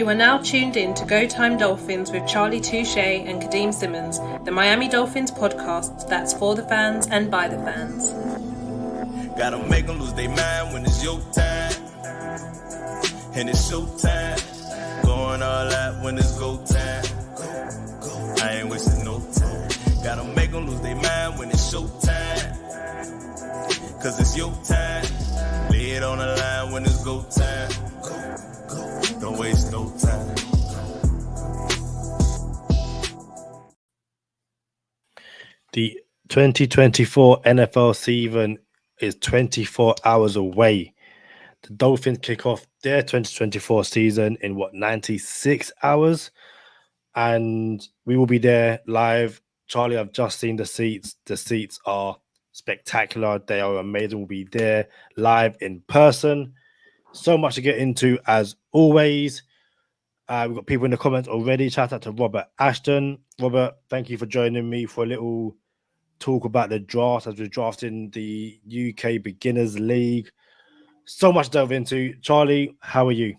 You are now tuned in to Go Time Dolphins with Charlie Touche and Kadeem Simmons, the Miami Dolphins podcast that's for the fans and by the fans. Gotta make them lose their mind when it's your time. And it's showtime. Going all out when it's go time. I ain't wasting no time. Gotta make them lose their mind when it's showtime. Cause it's your time. Lay it on the line when it's go time. Don't waste no time. The 2024 NFL season is 24 hours away. The Dolphins kick off their 2024 season in 96 hours? And we will be there live. Charlie, I've just seen the seats. The seats are spectacular. They are amazing. We'll be there live in person. So much to get into as always. We've got people in the comments already. Shout out to Robert Ashton. Robert, thank you for joining me for a little talk about the draft as we're drafting the UK Beginners League. So much to delve into. Charlie, how are you?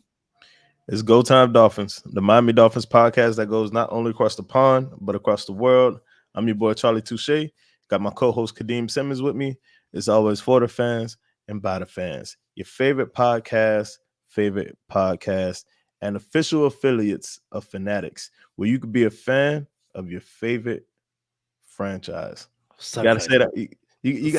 It's Go Time Dolphins, the Miami Dolphins podcast that goes not only across the pond, but across the world. I'm your boy, Charlie Touche. Got my co-host, Kadeem Simmons, with me. It's always for the fans and by the fans. Your favorite podcast, and official affiliates of Fanatics, where you could be a fan of your favorite franchise. So you gotta say that. You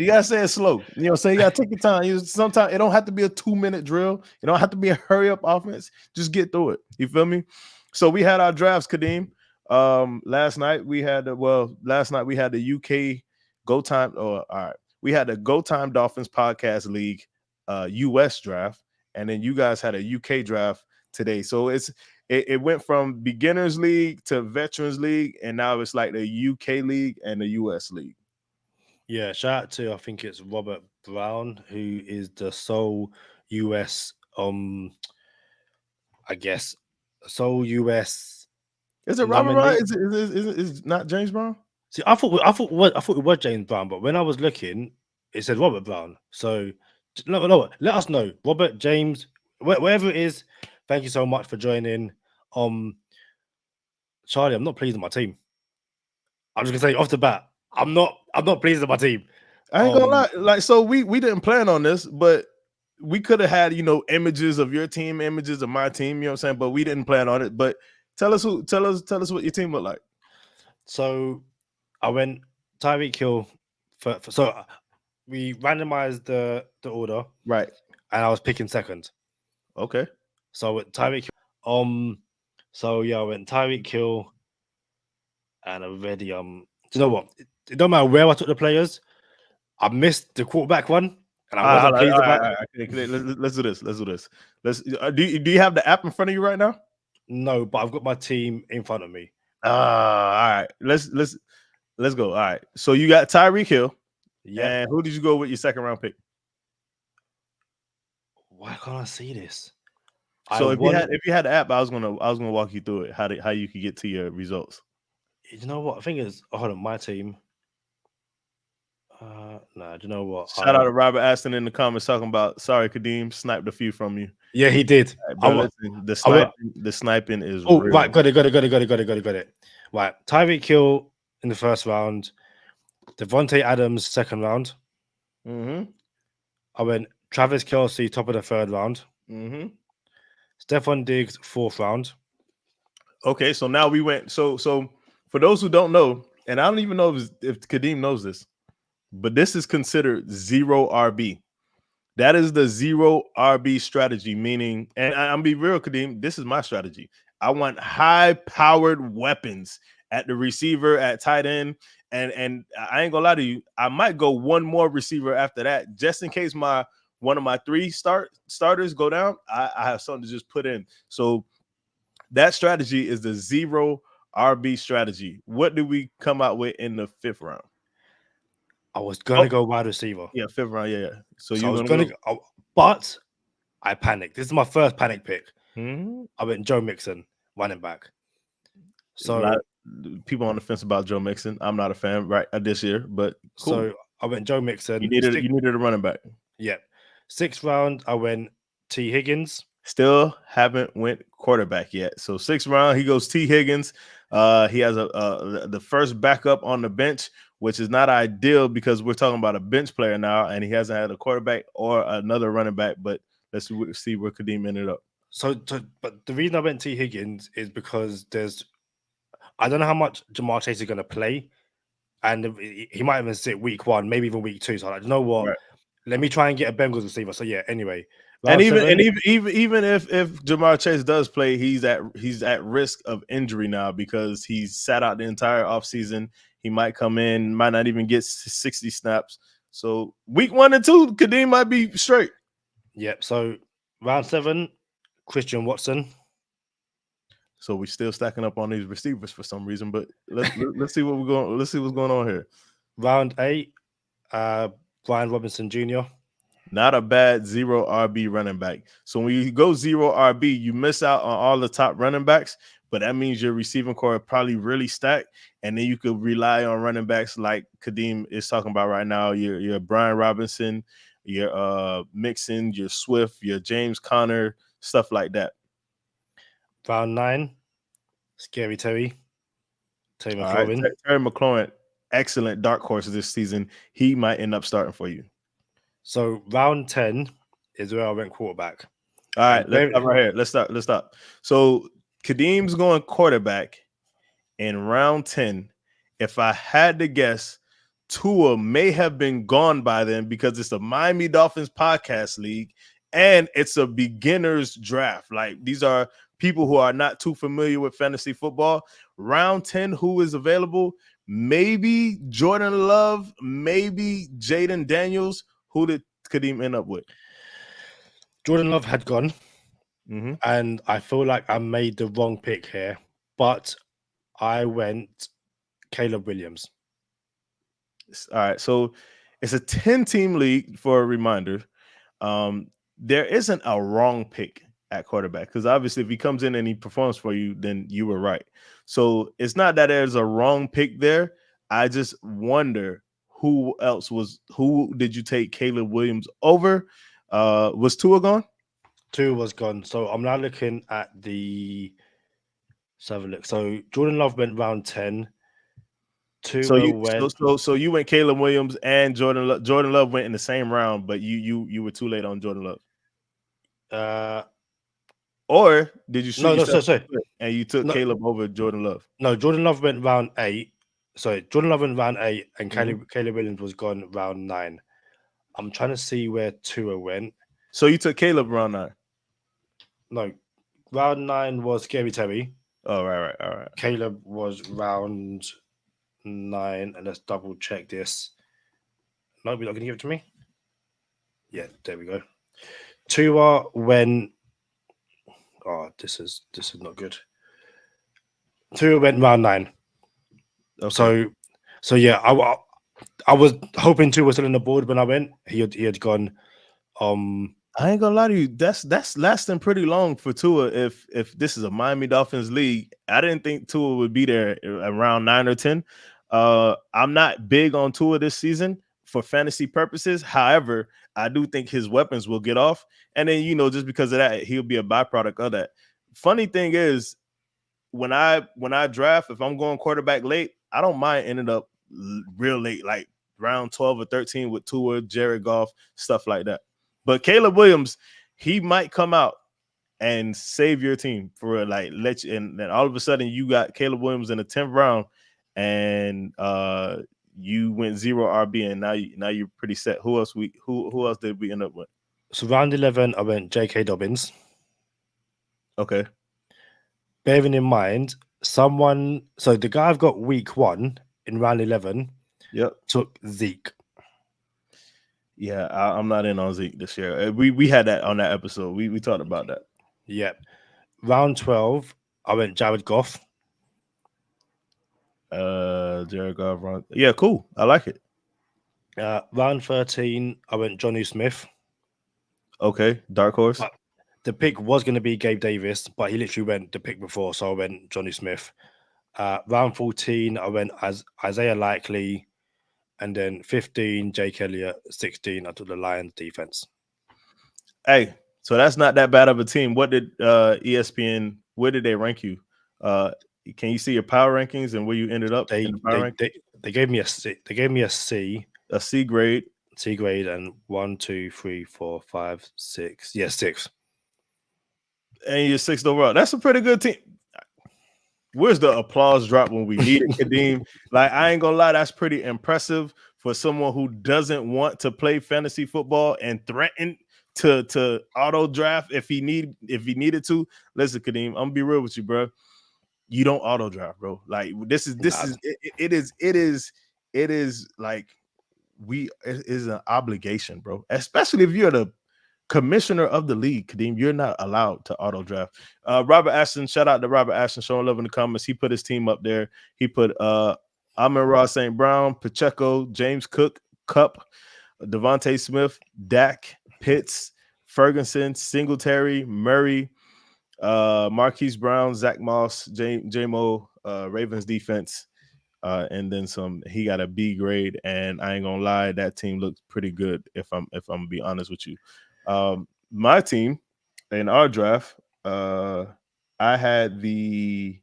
gotta say it slow. You know what I'm saying? You gotta take your time. Sometimes it don't have to be a 2-minute drill. It don't have to be a hurry up offense. Just get through it. You feel me? So we had our drafts, Kadeem. Last night we had the UK Go Time. We had the Go Time Dolphins Podcast League US draft, and then you guys had a UK draft today. So it went from beginners league to veterans league, and now it's like the UK league and the US league. Yeah, shout out to, I think it's Robert Brown, who is the sole US sole US. Is it Robert Brown? Is not James Brown? See, I thought it was James Brown, but when I was looking, it said Robert Brown. So no, let us know, Robert, James, wherever it is. Thank you so much for joining. Charlie, I'm not pleased with my team. I'm just gonna say off the bat, I'm not pleased with my team. I ain't gonna lie. Like, so we didn't plan on this, but we could have had, images of your team, images of my team, you know what I'm saying? But we didn't plan on it. But tell us what your team looked like. So I went Tyreek Hill so we randomized the order. Right. And I was picking second. Okay. So I went Tyreek Hill. I went Tyreek Hill and already do you know what? It don't matter where I took the players. I missed the quarterback one, and I wasn't pleased about it. Let's do this. Do you have the app in front of you right now? No, but I've got my team in front of me. All right. Let's go. All right. So you got Tyreek Hill. Yeah. And who did you go with your second round pick? Why can't I see this? So if you had the app, I was gonna walk you through it. How you could get to your results. You know what? I think it's hold on, my team. Do you know what? Shout out to Robert Aston in the comments talking about sorry, Kadeem sniped a few from you. Yeah, he did. Right, the sniping is real. Right. Got it. Right. Tyreek Hill in the first round, Devontae Adams second round. Mm-hmm. I went Travis Kelce top of the third round. Mm-hmm. Stephon Diggs fourth round. Okay, so now we went. So for those who don't know, and I don't even know if Kadeem knows this, but this is considered zero RB. That is the zero RB strategy, meaning, and I'm be real, Kadeem, this is my strategy. I want high-powered weapons at the receiver, at tight end, and I ain't gonna lie to you, I might go one more receiver after that, just in case one of my three starters go down. I have something to just put in. So that strategy is the zero RB strategy. What did we come out with in the fifth round? I was gonna go wide receiver. Yeah, fifth round. Yeah. So I was gonna go, but I panicked. This is my first panic pick. Mm-hmm. I went Joe Mixon, running back. So people on the fence about Joe Mixon. I'm not a fan right this year, but cool. So I went Joe Mixon. You needed a running back. Yeah. Sixth round, I went T. Higgins. Still haven't went quarterback yet. So 6th round, he goes T. Higgins. He has the first backup on the bench, which is not ideal because we're talking about a bench player now, and he hasn't had a quarterback or another running back. But let's see where Kadeem ended up. But the reason I went T. Higgins is because I don't know how much Jamar Chase is going to play, and he might even sit week 1, maybe even week 2. So I'm like, you know what? Right. Let me try and get a Bengals receiver. So yeah, anyway. And even if Jamar Chase does play, he's at risk of injury now because he's sat out the entire offseason. He might come in, might not even get 60 snaps. So week 1 and 2, Kadeem might be straight. Yep. So round 7, Christian Watson. So we're still stacking up on these receivers for some reason, but let's see what we're going. Let's see what's going on here. Round 8, Brian Robinson Jr. Not a bad 0 RB running back. So when you go 0 RB, you miss out on all the top running backs, but that means your receiving core probably really stacked, and then you could rely on running backs like Kadeem is talking about right now. Your Brian Robinson, your Mixon, your Swift, your James Conner, stuff like that. Round 9, Scary Terry. Terry McLaurin. Right. Terry McLaurin, excellent dark horse this season. He might end up starting for you. So round 10 is where I went quarterback. All right, let's stop right here. Let's stop. So Kadeem's going quarterback in round 10. If I had to guess, Tua may have been gone by then because it's a Miami Dolphins podcast league and it's a beginner's draft. Like, these are people who are not too familiar with fantasy football. Round 10, who is available? Maybe Jordan Love, maybe Jaden Daniels. Who did Kadeem end up with? Jordan Love had gone, and I feel like I made the wrong pick here, but I went Caleb Williams. All right, so it's a 10-team league for a reminder. There isn't a wrong pick at quarterback because obviously if he comes in and he performs for you, then you were right. So it's not that there's a wrong pick there. I just wonder who did you take Caleb Williams over? Was Tua gone? Tua was gone. So I'm now looking at let's have a look. So Jordan Love went round 10. So you went Caleb Williams and Jordan Love. Jordan Love went in the same round, but you were too late on Jordan Love. Or did you shoot sorry. And you took Caleb over Jordan Love? No, Jordan Love went round 8. Sorry, Jordan Love went round 8, and Caleb Williams was gone round 9. I'm trying to see where Tua went. So you took Caleb round 9? No, round 9 was Scary Terry. Oh, right. All right. Caleb was round 9, and let's double check this. No, you're not going to give it to me? Yeah, there we go. Tua went. Oh, this is not good. Tua went round 9. Okay. So yeah, I was hoping Tua was still on the board when I went. He had gone. I ain't gonna lie to you. That's lasting pretty long for Tua. If this is a Miami Dolphins league, I didn't think Tua would be there around 9 or 10. I'm not big on Tua this season for fantasy purposes. However, I do think his weapons will get off, and then just because of that, he'll be a byproduct of that. Funny thing is, when I draft, if I'm going quarterback late, I don't mind ending up real late, like round 12 or 13 with Tua, Jared Goff, stuff like that. But Caleb Williams, he might come out and save your team for let you. And then all of a sudden, you got Caleb Williams in the 10th round, and you went 0 RB, and now you're pretty set. Who else did we end up with? So round 11, I went J.K. Dobbins. Okay. Bearing in mind, so the guy I've got week 1 in round 11 took Zeke. Yeah, I'm not in on Zeke this year. We had that on that episode. We talked about that. Yep. Round 12, I went Jared Goff. Jared Goff. Yeah, cool. I like it. Round 13, I went Jonnu Smith. Okay, dark horse. But the pick was going to be Gabe Davis, but he literally went the pick before, so I went Jonnu Smith. Round 14, I went as Isaiah Likely, and then 15, Jake Elliott. 16, I took the Lions defense. Hey, So that's not that bad of a team. What did ESPN? Where did they rank you? Can you see your power rankings and where you ended up in the power ranking? They gave me a C. They gave me a C. A C grade. C grade, and 1, 2, 3, 4, 5, 6. Yeah, 6. And you're 6th overall. That's a pretty good team. Where's the applause drop when we need it, Kadeem? Like, I ain't gonna lie, that's pretty impressive for someone who doesn't want to play fantasy football and threaten to auto draft if he needed to. Listen, Kadeem, I'm gonna be real with you, bro. You don't auto draft, bro. Like, it is like it is an obligation, bro. Especially if you're the commissioner of the league, Kadeem, you're not allowed to auto draft. Robert Ashton, shout out to Robert Ashton, showing love in the comments. He put his team up there. He put Amon-Ra St. Brown, Pacheco, James Cook, Cup, Devontae Smith, Dak, Pitts, Ferguson, Singletary, Murray, Marquise Brown, Zach Moss, J-Mo, Ravens defense, and then some. He got a B grade, and I ain't gonna lie, that team looks pretty good. If I'm gonna be honest with you, my team in our draft, I had the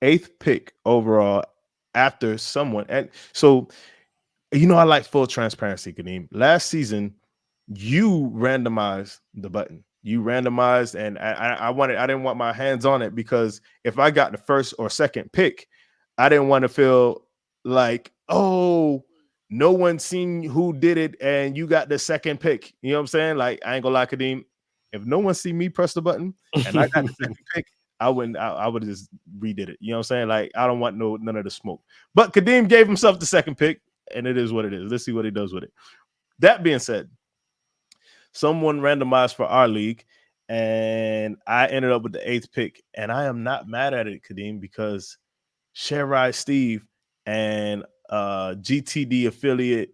8th pick overall after someone, and so I like full transparency, Kadeem. Last season, you randomized the button. You randomized, and I didn't want my hands on it because if I got the 1st or 2nd pick, I didn't want to feel like, oh, no one seen who did it, and you got the 2nd pick. You know what I'm saying? Like, I ain't gonna lie, Kadeem. If no one see me press the button and I got the 2nd pick, I would have just redid it. You know what I'm saying? Like, I don't want none of the smoke. But Kadeem gave himself the 2nd pick, and it is what it is. Let's see what he does with it. That being said, someone randomized for our league, and I ended up with the 8th pick. And I am not mad at it, Kadeem, because Sherrod Steve and GTD affiliate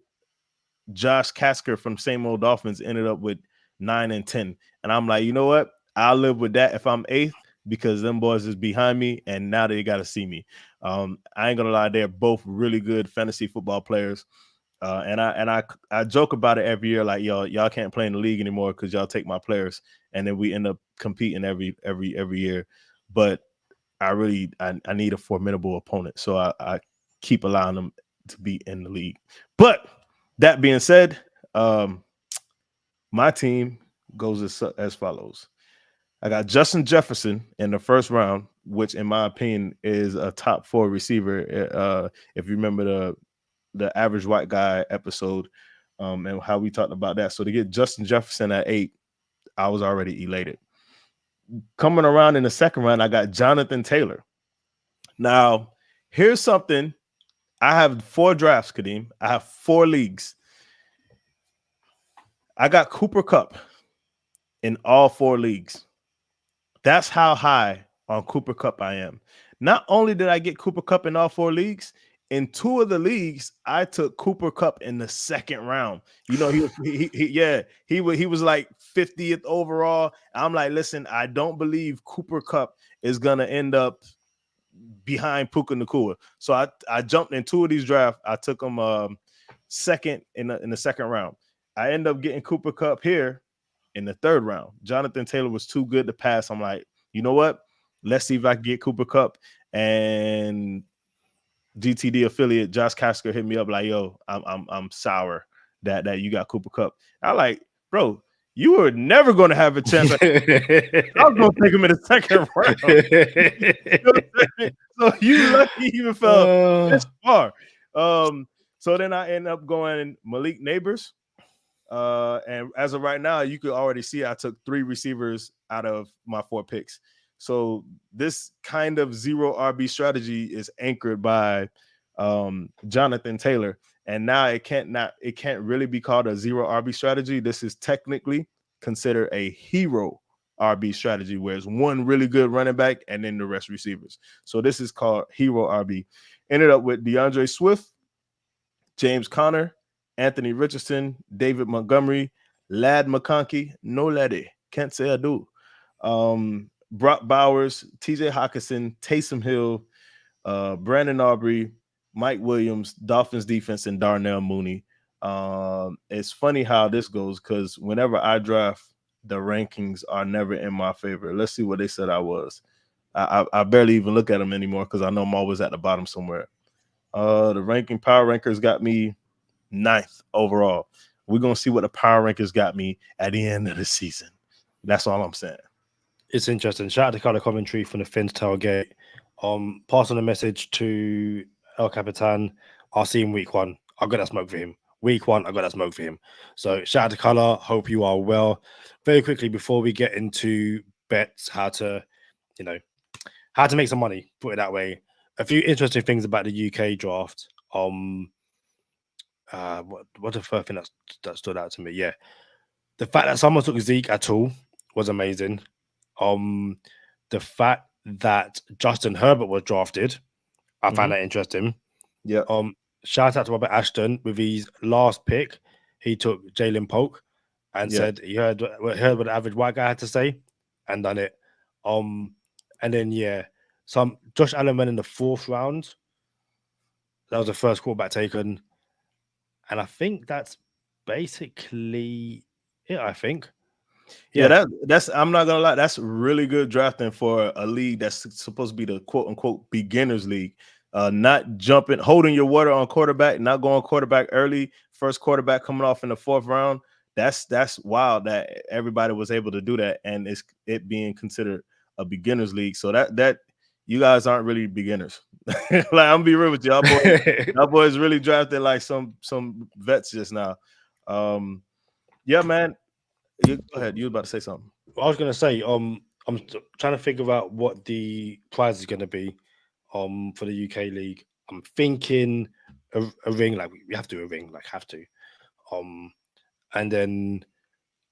Josh Kasker from Same Old Dolphins ended up with 9 and 10. And I'm like, you know what? I'll live with that if I'm 8th, because them boys is behind me, and now they got to see me. I ain't gonna lie, they're both really good fantasy football players. And I joke about it every year, like, y'all can't play in the league anymore because y'all take my players, and then we end up competing every year. But I need a formidable opponent, so I keep allowing them to be in the league. But that being said, my team goes as follows. I got Justin Jefferson in the 1st round, which in my opinion is a top 4 receiver. If you remember the average white guy episode, and how we talked about that. So to get Justin Jefferson at 8, I was already elated. Coming around in the 2nd round, I got Jonathan Taylor. Now, here's something. I have 4 drafts, Kadeem. I have 4 leagues. I got Cooper Kupp in all 4 leagues. That's how high on Cooper Kupp I am. Not only did I get Cooper Kupp in all 4 leagues, in 2 of the leagues, I took Cooper Kupp in the 2nd round. He was like 50th overall. I'm like, listen, I don't believe Cooper Kupp is gonna end up behind Puka Nacua. So I jumped in 2 of these drafts. I took him 2nd in the 2nd round. I end up getting Cooper Kupp here in the 3rd round. Jonathan Taylor was too good to pass. I'm like, you know what? Let's see if I can get Cooper Kupp. And GTD affiliate Josh Kasker hit me up like, yo, I'm sour that you got Cooper Kupp. I like, bro, you were never going to have a chance. I was going to take him in the 2nd round. So you lucky even fell this far. So then I end up going Malik Neighbors. And as of right now, you could already see I took 3 receivers out of my 4 picks. So this kind of 0 RB strategy is anchored by Jonathan Taylor. And now it can't really be called a 0 RB strategy. This is technically considered a hero RB strategy, where it's 1 really good running back and then the rest receivers. So this is called hero RB. Ended up with DeAndre Swift, James Conner, Anthony Richardson, David Montgomery, Lad McConkey, no laddie, can't say I do. Brock Bowers, TJ Hawkinson, Taysom Hill, Brandon Aubrey, Mike Williams, Dolphins defense, and Darnell Mooney. It's funny how this goes, because whenever I draft the rankings are never in my favor. Let's see what they said I was. I barely even look at them anymore because I know I'm always at the bottom somewhere. The ranking power rankers got me 9th overall. We're gonna see what the power rankers got me at the end of the season. That's all I'm saying. It's interesting. Shout out to Carter Commentary from the Finns tailgate. Pass on a message to El Capitan. I'll see him week 1. I got that smoke for him. Week 1, I got that smoke for him. So shout out to Color. Hope you are well. Very quickly before we get into bets, how to make some money. Put it that way. A few interesting things about the UK draft. What the first thing that stood out to me? Yeah, the fact that someone took Zeke at all was amazing. The fact that Justin Herbert was drafted, I found that interesting. Yeah. Shout out to Robert Ashton with his last pick. He took Jalen Polk and said he heard what the average white guy had to say and done it. And then some Josh Allen went in the 4th round. That was the first quarterback taken, and I think that's basically it. I think. Yeah, that's I'm not gonna lie, that's really good drafting for a league that's supposed to be the quote unquote beginners league. Not holding your water on quarterback, not going quarterback early, first quarterback coming off in the 4th round. That's wild that everybody was able to do that, and it being considered a beginners league. So that you guys aren't really beginners. Like, I'm gonna be real with you, y'all boys really drafted like some vets just now. Yeah, man. Go ahead. You were about to say something. I was going to say, I'm trying to figure out what the prize is going to be, for the UK league. I'm thinking a ring, like we have to do a ring, like have to, and then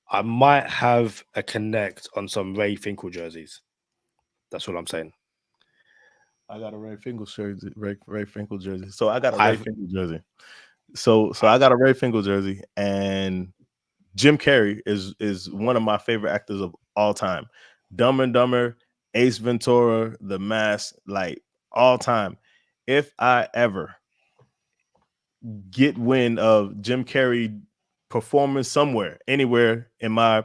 I might have a connect on some Ray Finkel jerseys. That's what I'm saying. I got a Ray Finkel jersey. Ray Finkel jersey. So I got a Ray Finkel jersey. So I got a Ray Finkel jersey, and Jim Carrey is one of my favorite actors of all time. Dumb and Dumber, Ace Ventura, The Mask, like all time. If I ever get wind of Jim Carrey performing somewhere, anywhere in my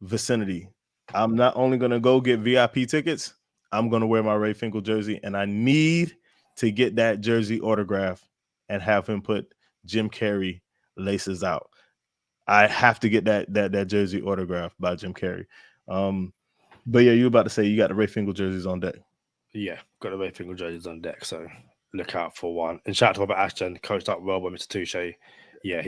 vicinity, I'm not only going to go get VIP tickets, I'm going to wear my Ray Finkel jersey, and I need to get that jersey autographed and have him put Jim Carrey laces out. I have to get that jersey autographed by Jim Carrey. But yeah, you were about to say you got the Ray Finkel jerseys on deck. Yeah, got the Ray Finkel jerseys on deck, so look out for one. And shout out to Robert Ashton, coached up well by Mr. Touche. Yeah,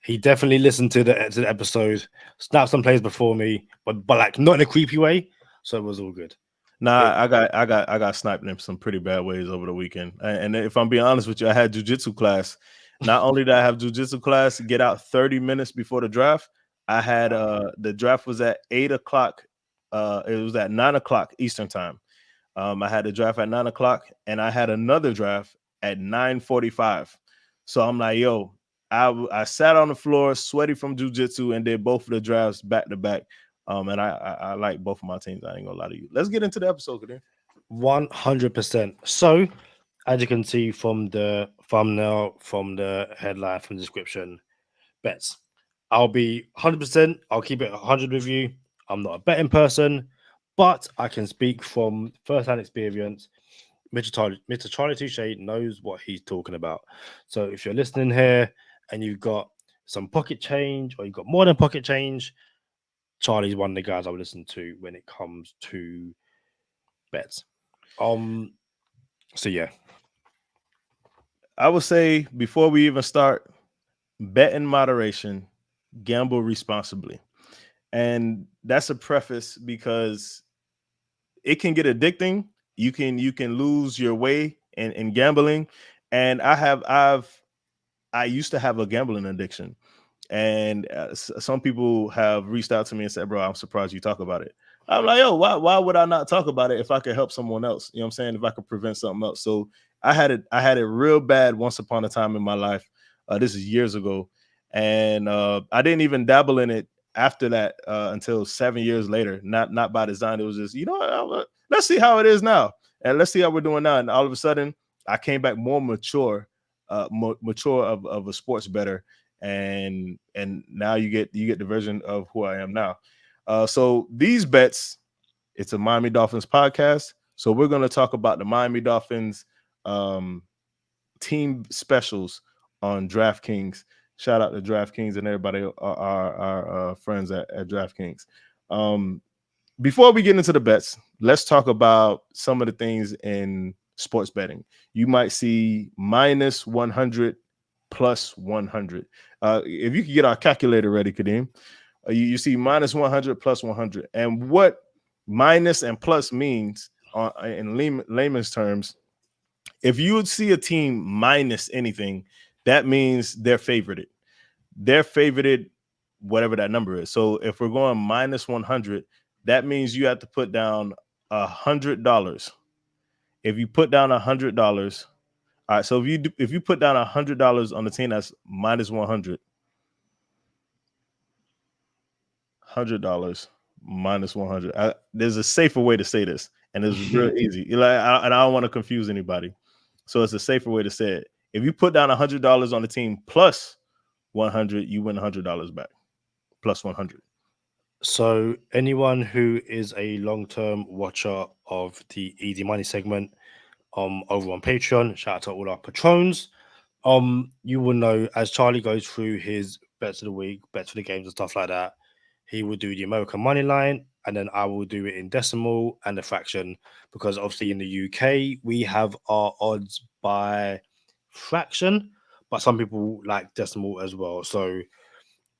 he definitely listened to the episode, snapped some plays before me, but like not in a creepy way, so it was all good. Nah, I got sniped in some pretty bad ways over the weekend. And if I'm being honest with you, I had jiu-jitsu class. Not only did I have jiu-jitsu class, get out 30 minutes before the draft, I had the draft was at 8 o'clock. It was at 9 o'clock Eastern time. I had the draft at 9 o'clock, and I had another draft at 9:45. So I'm like, yo, I sat on the floor, sweaty from jiu-jitsu, and did both of the drafts back to back. And I like both of my teams. I ain't gonna lie to you. Let's get into the episode, Kadeem. 100%. So, as you can see from the thumbnail, from the headline, from the description, bets. I'll be 100%. I'll keep it 100 with you. I'm not a betting person, but I can speak from first-hand experience. Mr. Charlie Touche knows what he's talking about. So if you're listening here and you've got some pocket change or you've got more than pocket change, Charlie's one of the guys I would listen to when it comes to bets. So yeah. I would say before we even start, bet in moderation, gamble responsibly. And that's a preface because it can get addicting. You can lose your way in gambling. And I used to have a gambling addiction. And some people have reached out to me and said, bro, I'm surprised you talk about it. I'm like, yo, why would I not talk about it if I could help someone else? You know what I'm saying? If I could prevent something else. So I had it real bad once upon a time in my life. This is years ago. And I didn't even dabble in it after that until 7 years later. Not by design. It was just, let's see how it is now. And let's see how we're doing now. And all of a sudden, I came back more mature of a sports bettor. And now you get the version of who I am now. So these bets, it's a Miami Dolphins podcast. So we're going to talk about the Miami Dolphins team specials on DraftKings. Shout out to DraftKings and everybody, our friends at DraftKings. Before we get into the bets, let's talk about some of the things in sports betting. You might see minus 100, plus 100. If you could get our calculator ready, Kadeem, you see minus 100, plus 100. And what minus and plus means in layman's terms, if you would see a team minus anything, that means they're favorited. They're favorited, whatever that number is. So if we're going minus 100, that means you have to put down $100. If you put down $100, all right. So if you put down $100 on the team that's minus 100, $100 minus 100. There's a safer way to say this, and it's real easy. And I don't want to confuse anybody, so it's a safer way to say it. If you put down $100 on the team plus 100, you win $100 back. Plus 100. So anyone who is a long-term watcher of the Easy Money segment over on Patreon, shout out to all our patrons. You will know as Charlie goes through his bets of the week, bets for the games and stuff like that, he will do the American money line, and then I will do it in decimal and a fraction, because obviously in the UK we have our odds by fraction, but some people like decimal as well. So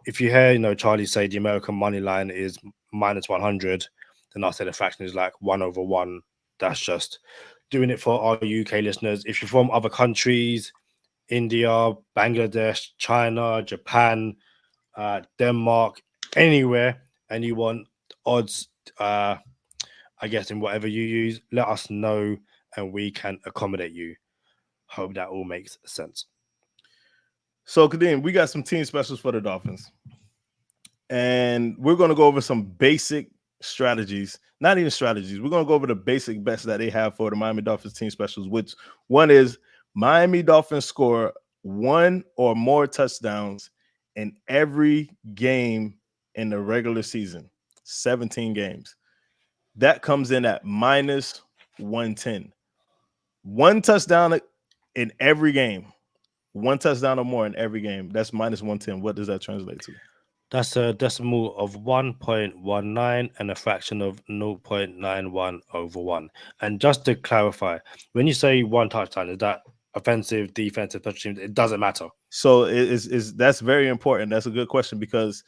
if you hear, Charlie say the American money line is minus 100, then I'll say the fraction is like 1/1. That's just doing it for our UK listeners. If you're from other countries, India, Bangladesh, China, Japan, Denmark, anywhere, and you want odds, I guess, in whatever you use, let us know and we can accommodate you. Hope that all makes sense. So, Kadeem, we got some team specials for the Dolphins. And we're going to go over some basic strategies, not even strategies. We're going to go over the basic bets that they have for the Miami Dolphins team specials, which one is Miami Dolphins score 1 or more touchdowns in every game in the regular season, 17 games. That comes in at minus 110. 1 touchdown in every game. 1 touchdown or more in every game. That's minus 110. What does that translate to? That's a decimal of 1.19 and a fraction of 0.91/1. And just to clarify, when you say 1 touchdown, is that offensive, defensive, special teams? It doesn't matter. So that's very important. That's a good question, because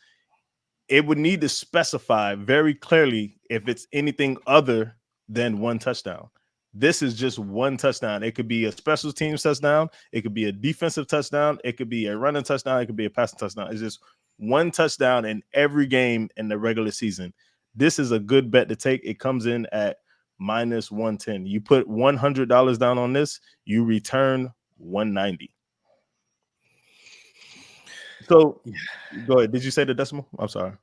it would need to specify very clearly if it's anything other than 1 touchdown. This is just 1 touchdown. It could be a special teams touchdown. It could be a defensive touchdown. It could be a running touchdown. It could be a passing touchdown. It's just 1 touchdown in every game in the regular season. This is a good bet to take. It comes in at minus 110. You put $100 down on this, you return 190. So go ahead. Did you say the decimal? I'm sorry.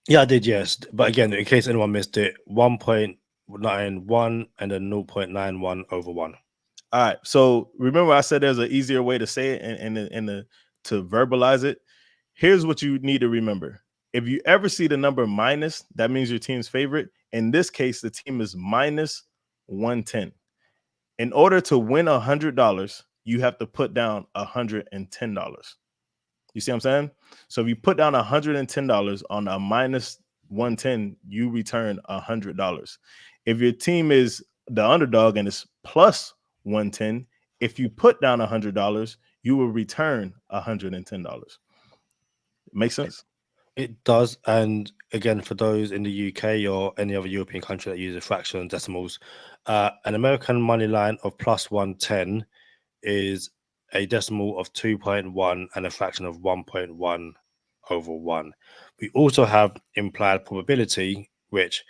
Yeah, I did, yes. But again, in case anyone missed it, 1.91 and then 0.91/1. All right. So remember, I said there's an easier way to say it and to verbalize it. Here's what you need to remember. If you ever see the number minus, that means your team's favorite. In this case, the team is minus 110. In order to win $100, you have to put down $110. You see what I'm saying? So if you put down $110 on a minus 110, you return $100. If your team is the underdog and it's plus 110, if you put down $100, you will return $110. Makes sense? It does. And again, for those in the UK or any other European country that uses fractions and decimals, an American money line of plus 110 is a decimal of 2.1 and a fraction of 1.1/1. We also have implied probability, which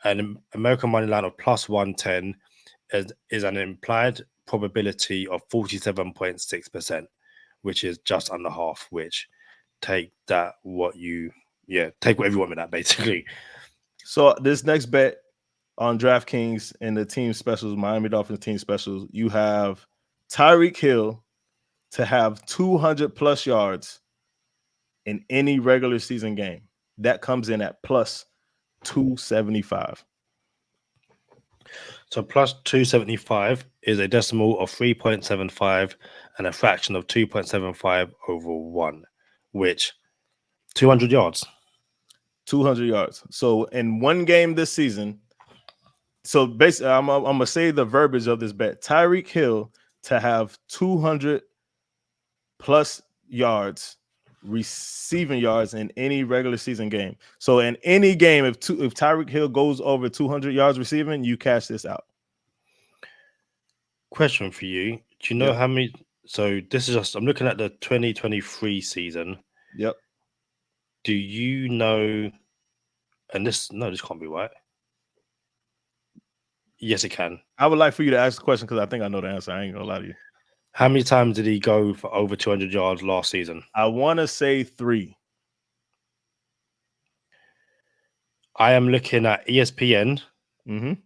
an American money line of plus 110 is an implied probability of 47.6%, which is just under half, which take whatever you want with that, basically. So this next bet on DraftKings and the team specials, Miami Dolphins team specials, you have Tyreek Hill to have 200 plus yards in any regular season game. That comes in at plus 275. So plus 275 is a decimal of 3.75 and a fraction of 2.75 over 1, which 200 yards. 200 yards. So in one game this season, so basically, I'm going to say the verbiage of this bet. Tyreek Hill to have 200 plus yards, receiving yards in any regular season game. So in any game, if Tyreek Hill goes over 200 yards receiving, you cash this out. Question for you. Do you know how many? So this is just, I'm looking at the 2023 season. Yep. Do you know, and this can't be right. Yes, it can. I would like for you to ask the question because I think I know the answer. I ain't going to lie to you. How many times did he go for over 200 yards last season? I want to say 3. I am looking at ESPN, and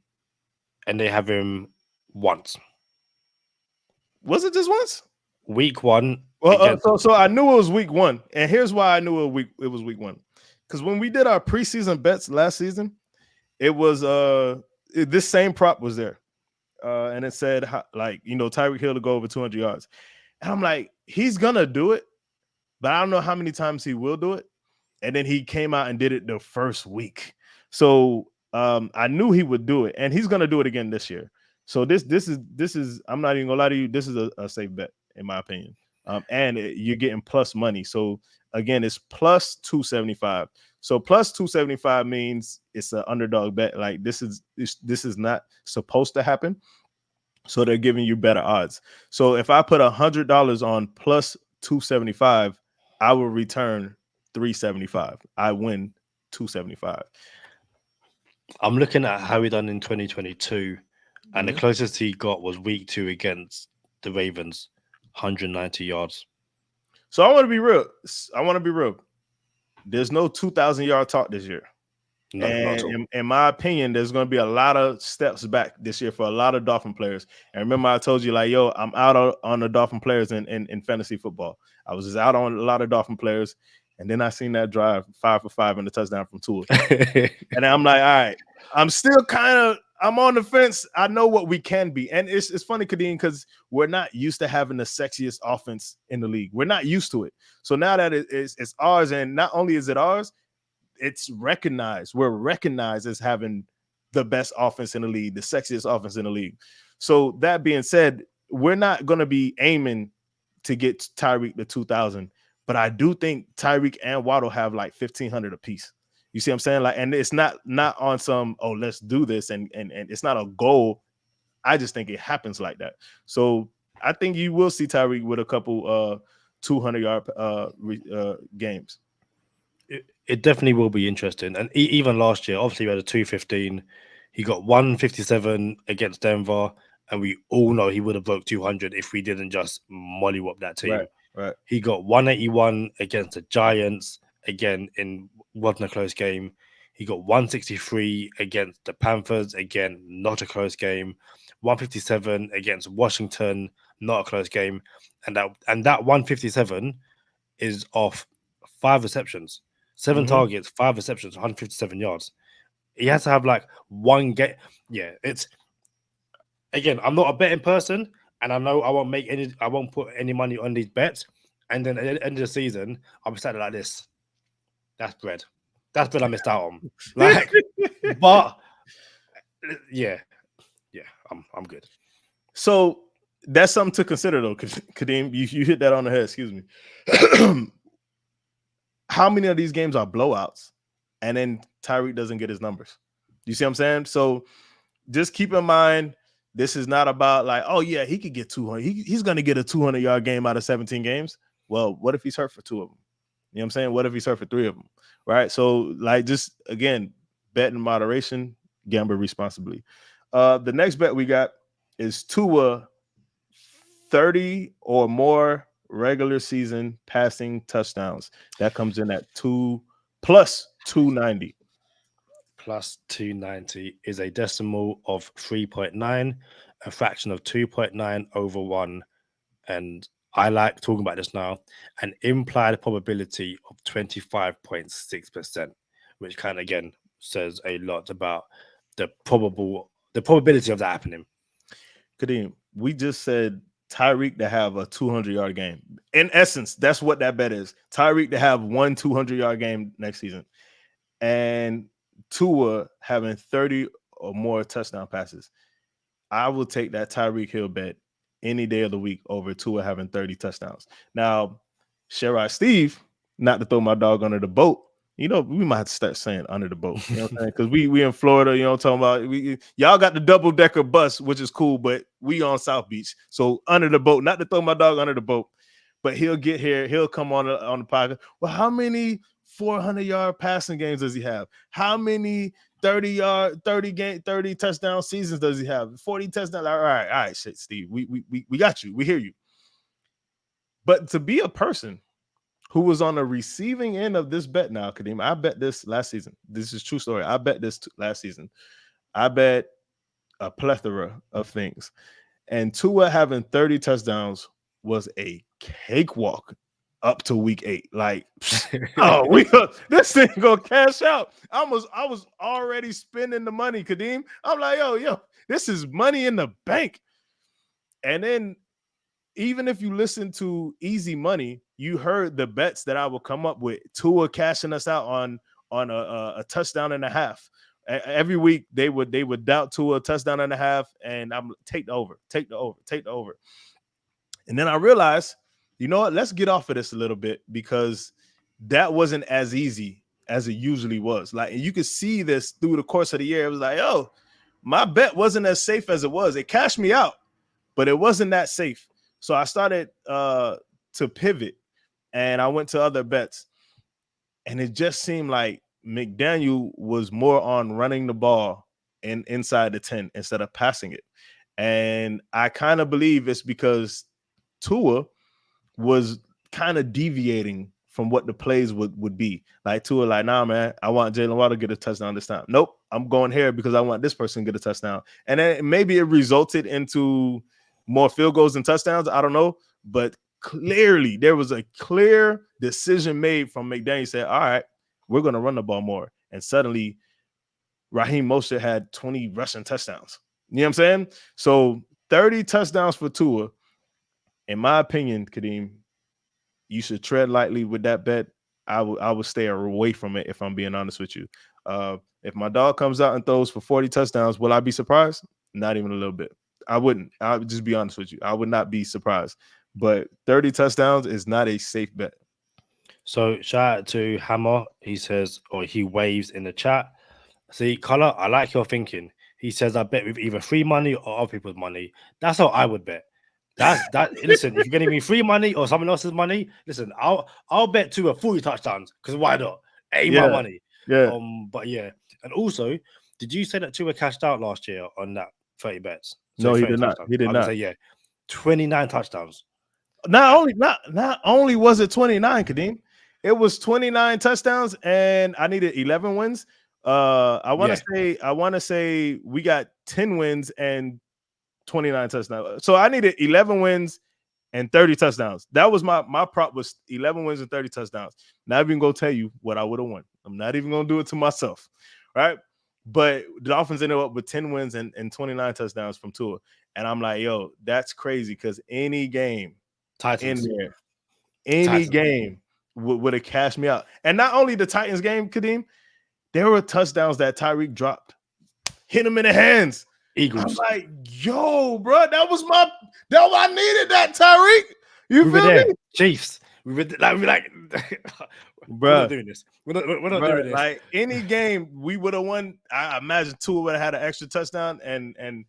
they have him once. Was it just once? Week 1. Well, so I knew it was week 1, and here's why I knew it was week 1. Because when we did our preseason bets last season, it was this same prop was there, and it said Tyreek Hill to go over 200 yards, and I'm like, he's gonna do it, but I don't know how many times he will do it. And then he came out and did it the first week, so I knew he would do it, and he's gonna do it again this year. So this is I'm not even gonna lie to you, this is a safe bet in my opinion. And you're getting plus money. So again, it's plus 275. So plus 275 means it's an underdog bet. Like this is not supposed to happen. So they're giving you better odds. So if I put $100 on plus 275, I will return 375. I win 275. I'm looking at how he done in 2022, and the closest he got was week 2 against the Ravens. 190 yards. So I want to be real. There's no 2,000 yard talk this year. No, and in my opinion, there's going to be a lot of steps back this year for a lot of Dolphin players. And remember, I told you, like, yo, I'm out on the Dolphin players in fantasy football. I was just out on a lot of Dolphin players. And then I seen that drive 5 for 5 and the touchdown from Tua. And I'm like, all right, I'm on the fence. I know what we can be. And it's funny, Kadeem, because we're not used to having the sexiest offense in the league. We're not used to it. So now that it's ours, and not only is it ours, it's recognized. We're recognized as having the best offense in the league, the sexiest offense in the league. So that being said, we're not going to be aiming to get Tyreek to 2,000. But I do think Tyreek and Waddle have like 1,500 apiece. You see what I'm saying? Like, and it's not on some, oh, let's do this, and it's not a goal. I just think it happens like that. So I think you will see Tyreek with a couple 200-yard games. It definitely will be interesting. And even last year, obviously, we had a 215. He got 157 against Denver, and we all know he would have broke 200 if we didn't just mollywop that team. Right. He got 181 against the Giants, again, wasn't a close game. He got 163 against the Panthers, again, not a close game. 157 against Washington, not a close game. And that 157 is off 5 receptions, 7 targets, 5 receptions, 157 yards. He has to have like one game. Yeah, it's, again, I'm not a betting person, and I know I won't put any money on these bets. And then at the end of the season, I'll be sat there like this. That's bread. That's bread I missed out on. Like, but yeah, I'm good. So that's something to consider, though, Kadeem. You hit that on the head. Excuse me. How many of these games are blowouts, and then Tyreek doesn't get his numbers? You see what I'm saying? So just keep in mind, this is not about like, oh yeah, he could get 200. He's going to get a 200-yard game out of 17 games. Well, what if he's hurt for 2 of them? You know what I'm saying? What if he's hurt for 3 of them? Right? So, like, just, again, bet in moderation, gamble responsibly. The next bet we got is Tua 30 or more regular season passing touchdowns. That comes in at plus 290. Plus 290 is a decimal of 3.9, a fraction of 2.9 over 1. And I like talking about this now, an implied probability of 25.6%, which can, again, says a lot about the probability of that happening. Kadeem, we just said Tyreek to have a 200-yard game. In essence, that's what that bet is. Tyreek to have 200-yard game next season, and Tua having 30 or more touchdown passes. I will take that Tyreek Hill bet any day of the week over Tua having 30 touchdowns. Now, Sherrod Steve, not to throw my dog under the boat, we might have to start saying under the boat. You know what I'm saying? Because we in Florida, you know what I'm talking about? Y'all got the double-decker bus, which is cool, but we on South Beach. So under the boat, not to throw my dog under the boat, but he'll get here. He'll come on the podcast. Well, how many 400-yard passing games does he have? How many 30 touchdown seasons does he have? 40 touchdowns. All right, shit, Steve. We got you. We hear you. But to be a person who was on the receiving end of this bet now, Kadeem, I bet this last season. This is true story. I bet this last season. I bet a plethora of things. And Tua having 30 touchdowns was a cakewalk up to week 8. Like, this thing gonna cash out. I was already spending the money, Kadeem. I'm like, yo, this is money in the bank. And then even if you listen to Easy Money, you heard the bets that I would come up with. Tua cashing us out on a touchdown and a half. Every week they would doubt Tua a touchdown and a half, and I'm take the over. And then I realized, you know what? Let's get off of this a little bit, because that wasn't as easy as it usually was. Like, and you could see this through the course of the year. It was like, my bet wasn't as safe as it was. It cashed me out, but it wasn't that safe. So I started to pivot, and I went to other bets, and it just seemed like McDaniel was more on running the ball inside the 10 instead of passing it. And I kind of believe it's because Tua was kind of deviating from what the plays would be. Like Tua, like, nah, man, I want Jalen Waddle to get a touchdown this time. Nope, I'm going here because I want this person to get a touchdown. And then maybe it resulted into more field goals and touchdowns. I don't know. But clearly there was a clear decision made from McDaniel. Said, all right, we're going to run the ball more. And suddenly Raheem Mostert had 20 rushing touchdowns. You know what I'm saying? So 30 touchdowns for Tua. In my opinion, Kadeem, you should tread lightly with that bet. I would stay away from it, if I'm being honest with you. If my dog comes out and throws for 40 touchdowns, will I be surprised? Not even a little bit. I wouldn't. I would just be honest with you. I would not be surprised. But 30 touchdowns is not a safe bet. So shout out to Hammer. He says, or he waves in the chat. See, Color, I like your thinking. He says, I bet with either free money or other people's money. That's how I would bet. That. Listen, if you're getting me free money or someone else's money, listen, I'll bet 40 touchdowns, because why not? My money. Yeah. But yeah. And also, did you say that Tua cashed out last year on that 30 bets? No, he did not. He did not. Say, yeah, 29 touchdowns. Not only was it 29, Kadeem, it was 29 touchdowns, and I needed 11 wins. I want to say we got 10 wins and 29 touchdowns. So I needed 11 wins and 30 touchdowns. That was my prop, was 11 wins and 30 touchdowns. Not even gonna tell you what I would have won. I'm not even gonna do it to myself, right? But the Dolphins ended up with 10 wins and 29 touchdowns from Tua. And I'm like, yo, that's crazy, because any game Titans in there, any game would have cashed me out. And not only the Titans game, Kadeem, there were touchdowns that Tyreek dropped. Hit him in the hands. Eagles. I'm like, yo, bro, I needed that, Tyreek. You feel me? Chiefs. We were like, we're not doing this. We're not doing this. Like, any game we would have won. I imagine Tua would have had an extra touchdown, and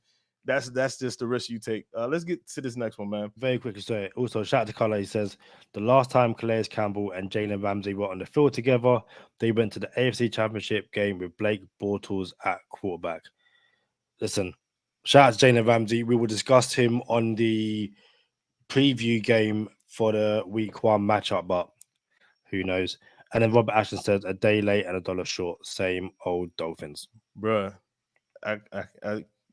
that's just the risk you take. Let's get to this next one, man. Very quickly. So also, shout out to Carla. He says the last time Calais Campbell and Jalen Ramsey were on the field together, they went to the AFC Championship game with Blake Bortles at quarterback. Listen, shout out to Jalen Ramsey. We will discuss him on the preview game for the week 1 matchup, but who knows? And then Robert Ashton says a day late and $1 short. Same old Dolphins. Bruh, I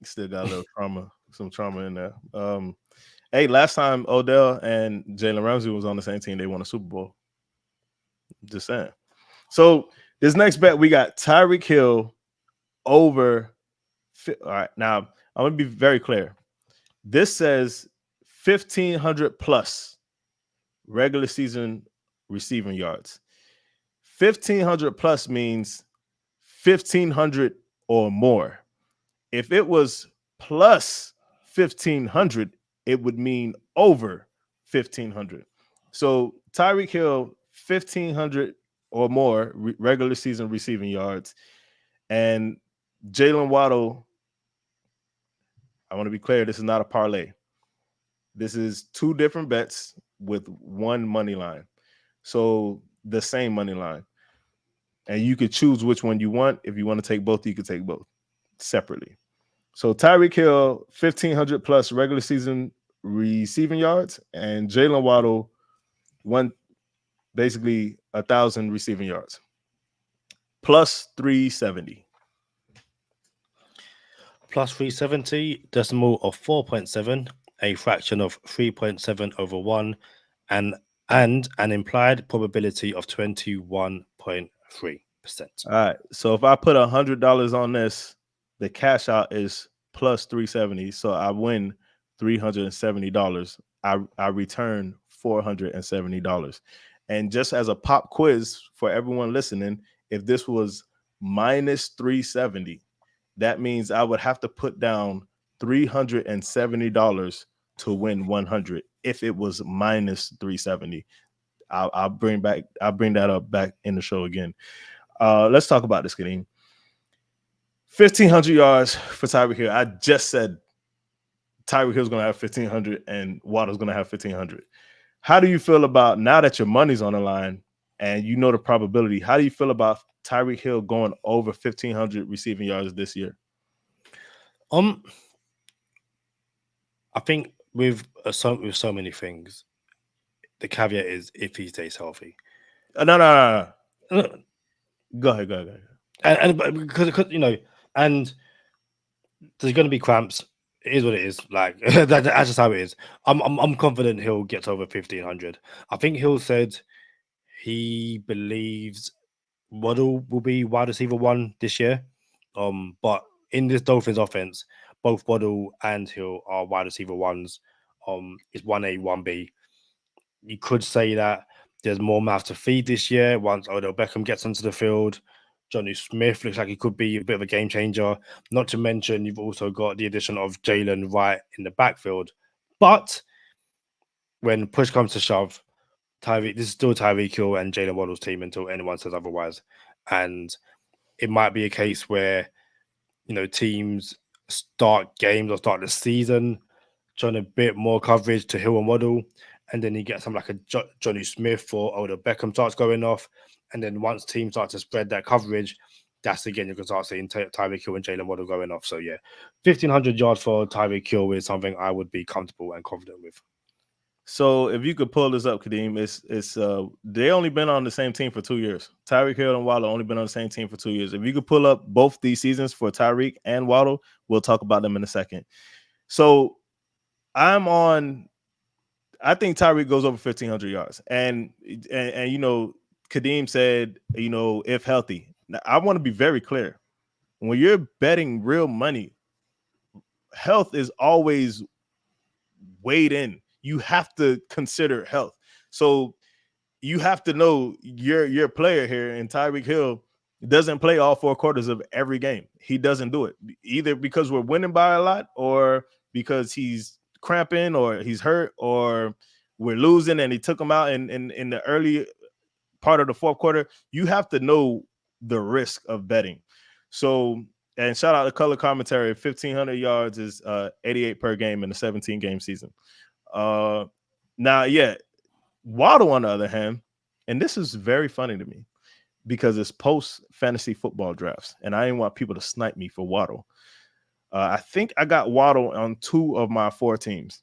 still got a little some trauma in there. Hey, last time Odell and Jalen Ramsey was on the same team, they won a Super Bowl. Just saying. So This next bet, we got Tyreek Hill over. All right, now I'm gonna be very clear. This says 1,500 plus regular season receiving yards. 1,500 plus means 1,500 or more. If it was plus 1,500, it would mean over 1,500. So Tyreek Hill, 1,500 or more regular season receiving yards, and Jalen Waddle. I want to be clear, this is not a parlay. This is two different bets with one money line. So the same money line. And you could choose which one you want. If you want to take both, you could take both separately. So Tyreek Hill, 1,500 plus regular season receiving yards, and Jalen Waddle, basically 1,000 receiving yards, plus 370. Plus 370, decimal of 4.7, a fraction of 3.7 over 1, and an implied probability of 21.3%. All right. So if I put $100 on this, the cash out is plus 370. So I win $370. I return $470. And just as a pop quiz for everyone listening, if this was minus 370, that means I would have to put down $370 to win 100. If it was minus 370, I'll bring that up back in the show again. Let's talk about this, Kadeem. 1,500 yards for Tyreek Hill. I just said Tyreek Hill's going to have 1,500 and Waddle's going to have 1,500. How do you feel about, now that your money's on the line and you know the probability, how do you feel about Tyreek Hill going over 1,500 receiving yards this year? I think with so many things, the caveat is if he stays healthy. No. Go ahead. And because and there's going to be cramps. It is what it is. Like that's just how it is. I'm confident he'll get over 1,500. I think Hill said he believes Waddle will be wide receiver 1 this year. But in this Dolphins offense, both Waddle and Hill are wide receiver 1s. It's 1A, 1B. You could say that there's more mouths to feed this year once Odell Beckham gets onto the field. Johnny Smith looks like he could be a bit of a game changer. Not to mention, you've also got the addition of Jalen Wright in the backfield. But when push comes to shove, this is still Tyreek Hill and Jalen Waddle's team until anyone says otherwise. And it might be a case where, teams start games or start the season trying a bit more coverage to Hill and Waddle. And then you get something like a Johnny Smith or Odell Beckham starts going off. And then once teams start to spread that coverage, that's again, you can start seeing Tyreek Hill and Jalen Waddle going off. So, yeah, 1,500 yards for Tyreek Hill is something I would be comfortable and confident with. So if you could pull this up, Kadeem, it's they only been on the same team for 2 years. Tyreek Hill and Waddle only been on the same team for 2 years. If you could pull up both these seasons for Tyreek and Waddle, we'll talk about them in a second. So I think Tyreek goes over 1,500 yards. And Kadeem said, if healthy. Now, I want to be very clear. When you're betting real money, health is always weighed in. You have to consider health. So you have to know your player here, and Tyreek Hill doesn't play all 4 quarters of every game. He doesn't do it, either because we're winning by a lot or because he's cramping or he's hurt or we're losing and he took him out in the early part of the 4th quarter. You have to know the risk of betting. So, and shout out to color commentary, 1,500 yards is 88 per game in a 17-game season. Now, yeah, Waddle, on the other hand, and this is very funny to me because it's post fantasy football drafts, and I didn't want people to snipe me for Waddle. I think I got Waddle on 2 of my 4 teams.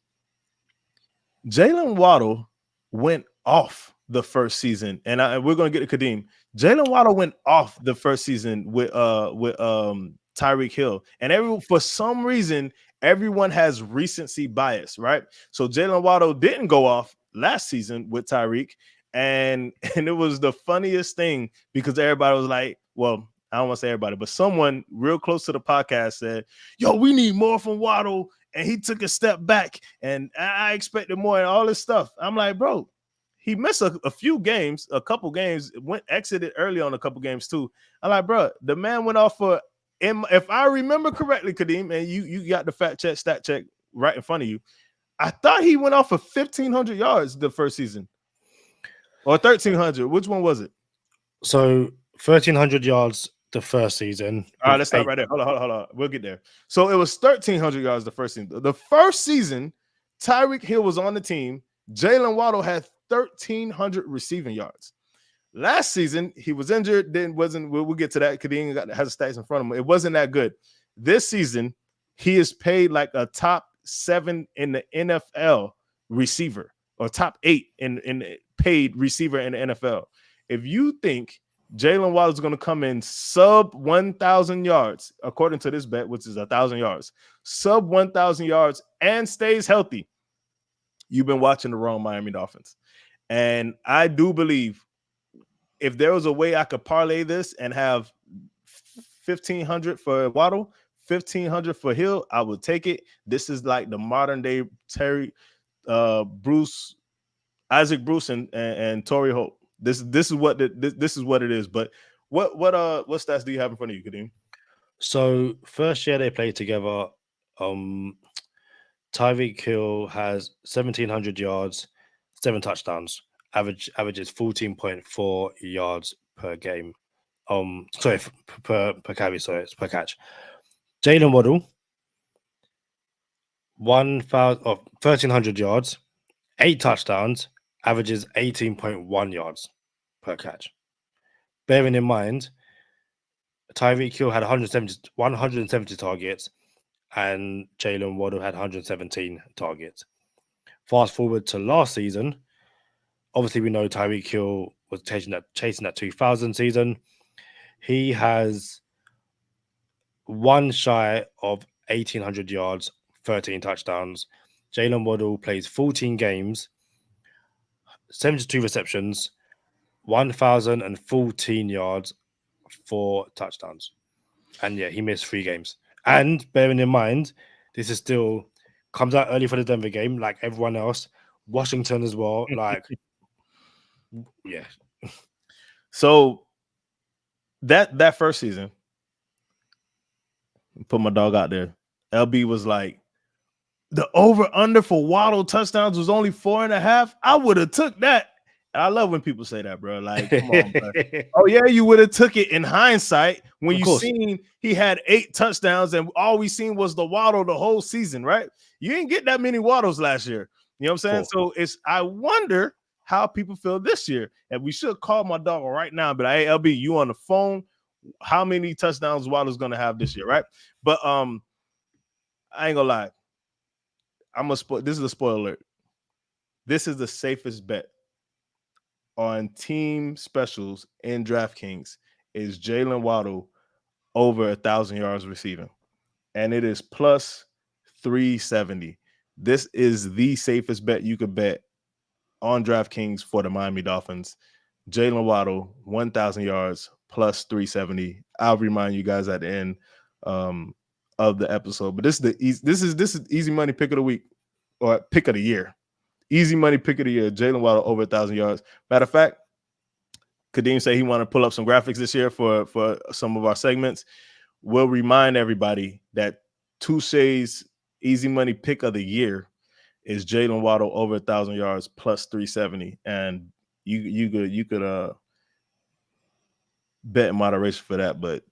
Jalen Waddle went off the first season, and we're going to get to Kadeem. Jalen Waddle went off the first season with Tyreek Hill, and for some reason, everyone has recency bias, right? So Jalen Waddle didn't go off last season with Tyreek, and it was the funniest thing because everybody was like, well, I don't want to say everybody, but someone real close to the podcast said, yo, we need more from Waddle, and he took a step back, and I expected more and all this stuff. I'm like, bro, he missed a few games, a couple games, exited early on a couple games too. I'm like, bro, the man went off for, if I remember correctly, Kadeem, and you got the stat check right in front of you, I thought he went off for 1,500 yards the first season. Or 1,300. Which one was it? So 1,300 yards the first season. All right, let's stop right there. Hold on. We'll get there. So it was 1,300 yards the first season. The first season, Tyreek Hill was on the team. Jalen Waddle had 1,300 receiving yards. Last season, he was injured. Then wasn't. We'll get to that because he has stats in front of him. It wasn't that good. This season, he is paid like a top 7 in the NFL receiver, or top 8 in paid receiver in the NFL. If you think Jalen Waddle is going to come in sub 1,000 yards, according to this bet, which is 1,000 yards, sub 1,000 yards, and stays healthy, you've been watching the wrong Miami Dolphins. And I do believe if there was a way I could parlay this and have 1,500 for Waddle, 1,500 for Hill, I would take it. This is like the modern day Isaac Bruce and Torrey Holt. This is what it is. But what stats do you have in front of you, Kadeem? So first year they played together, Tyreek Hill has 1,700 yards, 7 touchdowns. Average is 14.4 yards per game. Sorry, per carry. Sorry, it's per catch. Jalen Waddle, 1,300 yards, 8 touchdowns, averages 18.1 yards per catch. Bearing in mind, Tyreek Hill had 170 targets, and Jalen Waddle had 117 targets. Fast forward to last season, obviously we know Tyreek Hill was chasing that 2000 season. He has one shy of 1,800 yards, 13 touchdowns. Jalen Waddle plays 14 games, 72 receptions, 1,014 yards, 4 touchdowns. And yeah, he missed 3 games. And bearing in mind, this is still comes out early for the Denver game, like everyone else. Washington as well. Like, yeah. So that first season, put my dog out there. LB was like, the over-under for Waddle touchdowns was only 4.5. I would have took that. And I love when people say that, bro. Like, come on, bro. Oh, yeah, you would have took it in hindsight when you seen he had 8 touchdowns and all we seen was the Waddle the whole season, right? You didn't get that many Waddles last year. You know what I'm saying? So I wonder how people feel this year. And we should call my dog right now, but hey, LB, you on the phone. How many touchdowns Waddle's gonna have this year, right? But I ain't gonna lie. This is a spoiler alert. This is the safest bet on team specials in DraftKings is Jalen Waddle over 1,000 yards receiving. And it is plus 370. This is the safest bet you could bet on DraftKings for the Miami Dolphins. Jalen Waddle, 1,000 yards plus 370. I'll remind you guys at the end of the episode. But this is easy money pick of the week or pick of the year. Easy money pick of the year. Jalen Waddle over 1,000 yards. Matter of fact, Kadeem said he wanted to pull up some graphics this year for some of our segments. We'll remind everybody that Touche's easy money pick of the year is Jalen Waddle over 1,000 yards plus 370, and you could bet in moderation for that, but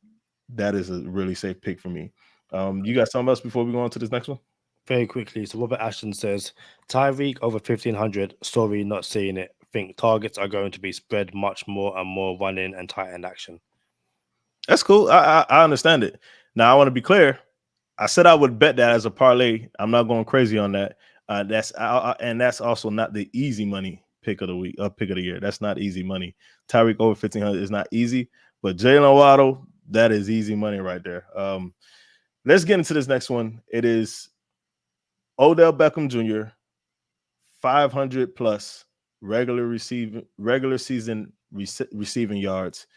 that is a really safe pick for me. You got something else before we go on to this next one? Very quickly. So Robert Ashton says Tyreek over 1,500. Sorry, not seeing it. Think targets are going to be spread much more and more running and tight end action. That's cool. I understand it. Now I want to be clear. I said I would bet that as a parlay. I'm not going crazy on that. That's also not the easy money pick of the week, pick of the year. That's not easy money. Tyreek over 1,500 is not easy, but Jalen Waddle, that is easy money right there. Let's get into this next one. It is Odell Beckham Jr. 500 plus regular season receiving yards,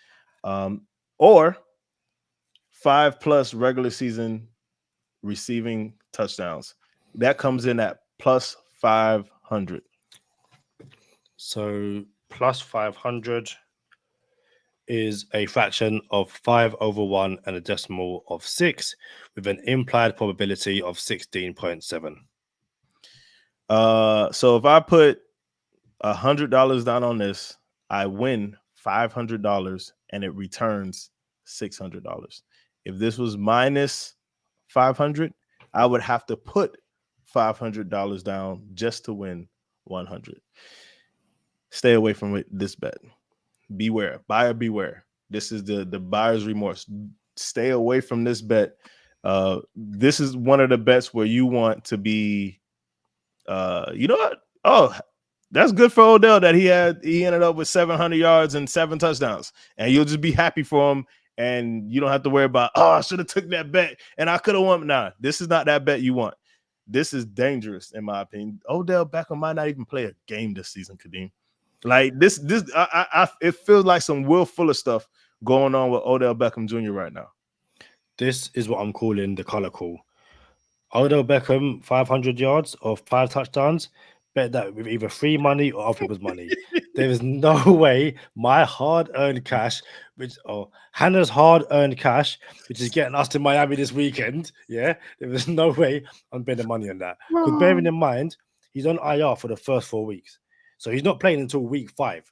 or 5+ regular season receiving touchdowns. That comes in at plus 500. So plus 500 is a fraction of 5/1 and a decimal of 6 with an implied probability of 16.7. So if I put $100 down on this, I win $500 and it returns $600. If this was minus 500, I would have to put $500 down just to win 100. Stay away from this bet. Beware, buyer beware. This is the buyer's remorse. Stay away from this bet. This is one of the bets where you want to be. You know what? Oh, that's good for Odell that he ended up with 700 yards and 7 touchdowns, and you'll just be happy for him. And you don't have to worry about, oh, I should have took that bet and I could have won. Nah, this is not that bet you want. This is dangerous, in my opinion. Odell Beckham might not even play a game this season, Kadeem. Like this, it feels like some Will Fuller stuff going on with Odell Beckham Jr. right now. This is what I'm calling the color call. Odell Beckham, 500 yards or 5 touchdowns. Bet that with either free money or other people's money. There is no way my hard-earned cash, Hannah's hard-earned cash, which is getting us to Miami this weekend. Yeah, there is no way I'm betting money on that. Because bearing in mind, he's on IR for the first 4 weeks, so he's not playing until week 5.